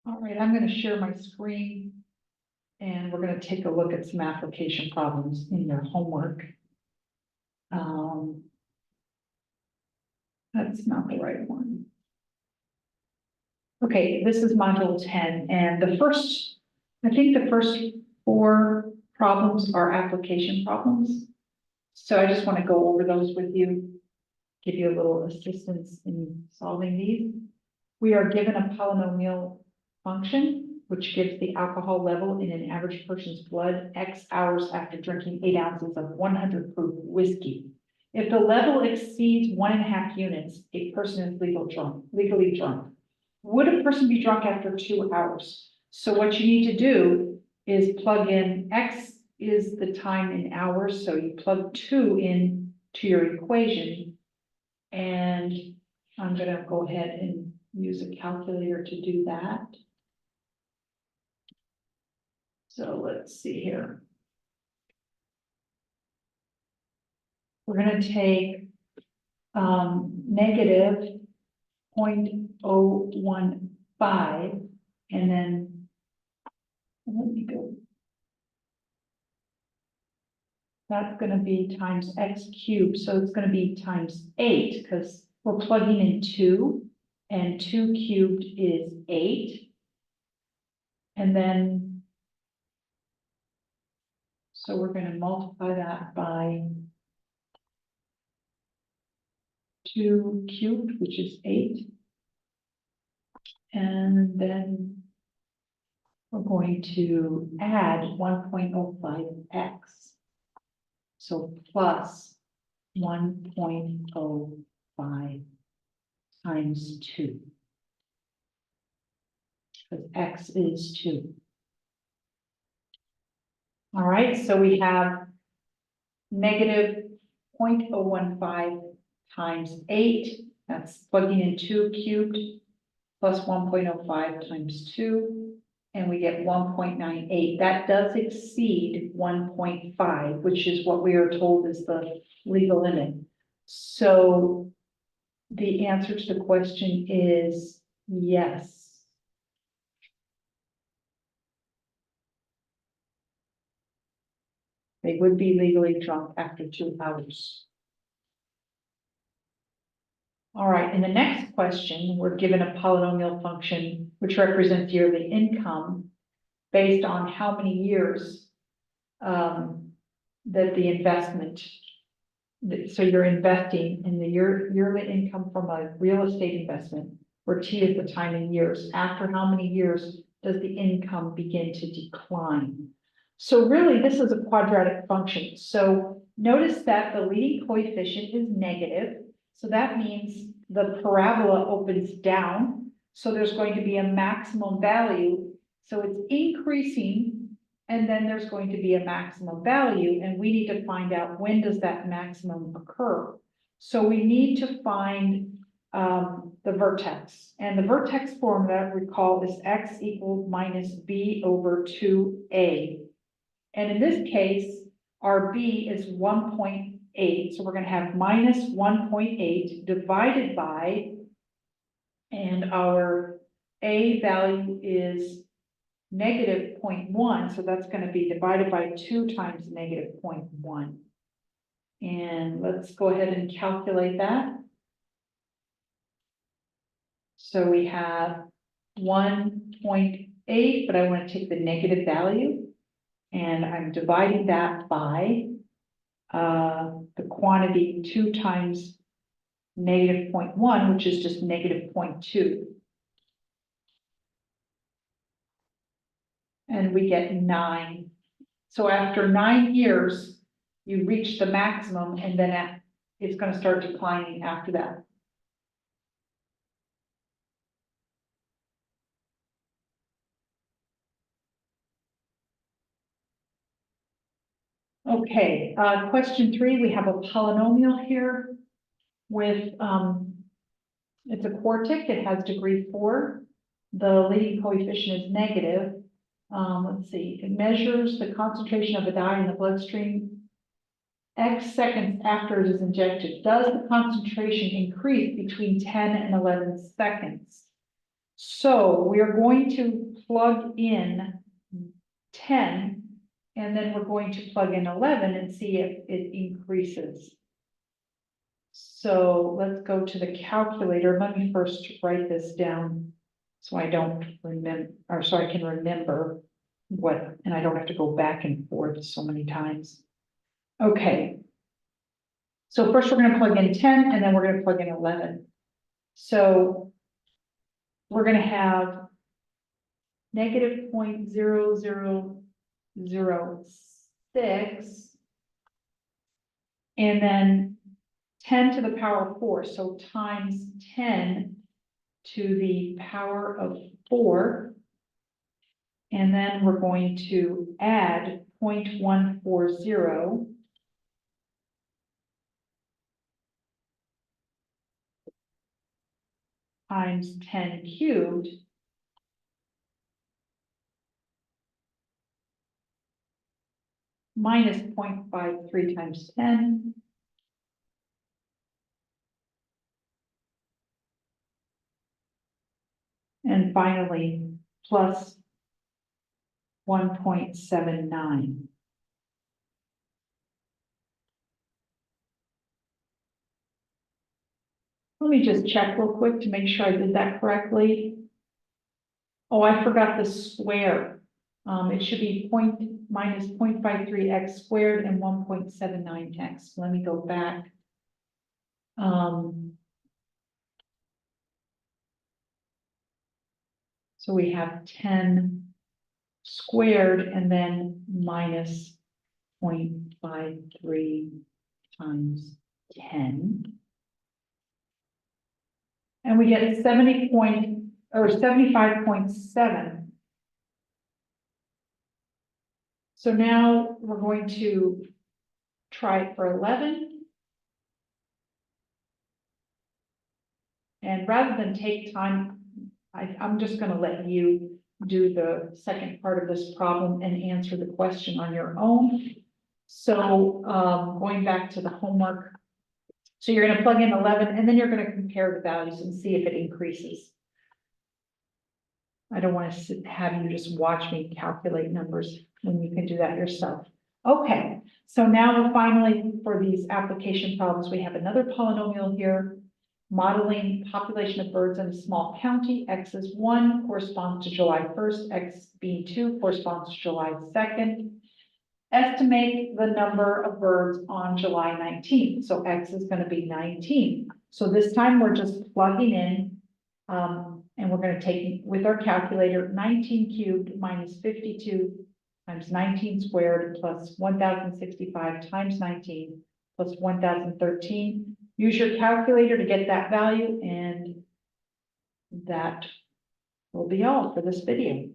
All right, I'm going to share my screen and we're going to take a look at some application problems in your homework. That's not the right one. Okay, this is module 10 and I think the first 4 problems are application problems. So I just want to go over those with you, give you a little assistance in solving these. We are given a polynomial function, which gives the alcohol level in an average person's blood X hours after drinking 8 ounces of 100 proof whiskey. If the level exceeds 1.5 units, a person is legally drunk. Would a person be drunk after 2 hours? So what you need to do is plug in X is the time in hours, so you plug 2 in to your equation. And I'm gonna go ahead and use a calculator to do that. So let's see here. We're gonna take negative 0.015 and then let me go. That's gonna be times x cubed, so it's gonna be times 8 because we're plugging in 2 and 2 cubed is 8. And then, so we're gonna multiply that by 2 cubed, which is 8. And then we're going to add 1.05x. So plus 1.05 times 2. Because x is 2. All right, so we have negative 0.015 times 8. That's plugging in 2 cubed plus 1.05 times 2. And we get 1.98. That does exceed 1.5, which is what we are told is the legal limit. So the answer to the question is yes. They would be legally drunk after 2 hours. All right, in the next question, we're given a polynomial function which represents yearly income based on how many years that the investment, so you're investing in the yearly income from a real estate investment, where T is the time in years. After how many years does the income begin to decline? So really, this is a quadratic function. So notice that the leading coefficient is negative. So that means the parabola opens down. So there's going to be a maximum value. So it's increasing, and then there's going to be a maximum value, and we need to find out when does that maximum occur. So we need to find the vertex, and the vertex formula, recall, is x equals minus b over 2a. And in this case, our b is 1.8, so we're going to have minus 1.8 divided by, and our a value is negative 0.1, so that's going to be divided by 2 times negative 0.1. And let's go ahead and calculate that. So we have 1.8, but I want to take the negative value, and I'm dividing that by the quantity 2 times negative 0.1, which is just negative 0.2. And we get 9. So after 9 years, you reach the maximum, and then it's going to start declining after that. Okay, question 3, we have a polynomial here with, it's a quartic, it has degree 4. The leading coefficient is negative. Let's see, it measures the concentration of a dye in the bloodstream X seconds after it is injected. Does the concentration increase between 10 and 11 seconds? So we are going to plug in 10, and then we're going to plug in 11 and see if it increases. So let's go to the calculator. Let me first write this down so I don't remember, or so I can remember what, and I don't have to go back and forth so many times. Okay. So first we're going to plug in 10, and then we're going to plug in 11. So we're going to have negative 0.0006, and then 10 to the power of 4, so times 10 to the power of 4. And then we're going to add 0.140 times 10 cubed minus 0.53 times 10. And finally, plus 1.79. Let me just check real quick to make sure I did that correctly. Oh, I forgot the square. It should be minus 0.53x squared and 1.79x. Let me go back. So we have 10 squared and then minus 0.53 times 10. And we get 75.7. So now we're going to try it for 11. And rather than take time, I'm just going to let you do the second part of this problem and answer the question on your own. So going back to the homework. So you're going to plug in 11, and then you're going to compare the values and see if it increases. I don't want to have you just watch me calculate numbers when you can do that yourself. Okay, so now finally for these application problems, we have another polynomial here. Modeling population of birds in a small county. X is 1 corresponds to July 1st, X being 2 corresponds to July 2nd. Estimate the number of birds on July 19th. So X is going to be 19. So this time we're just plugging in, and we're going to take with our calculator 19 cubed minus 52 times 19 squared plus 1065 times 19 plus 1013. Use your calculator to get that value, and that will be all for this video.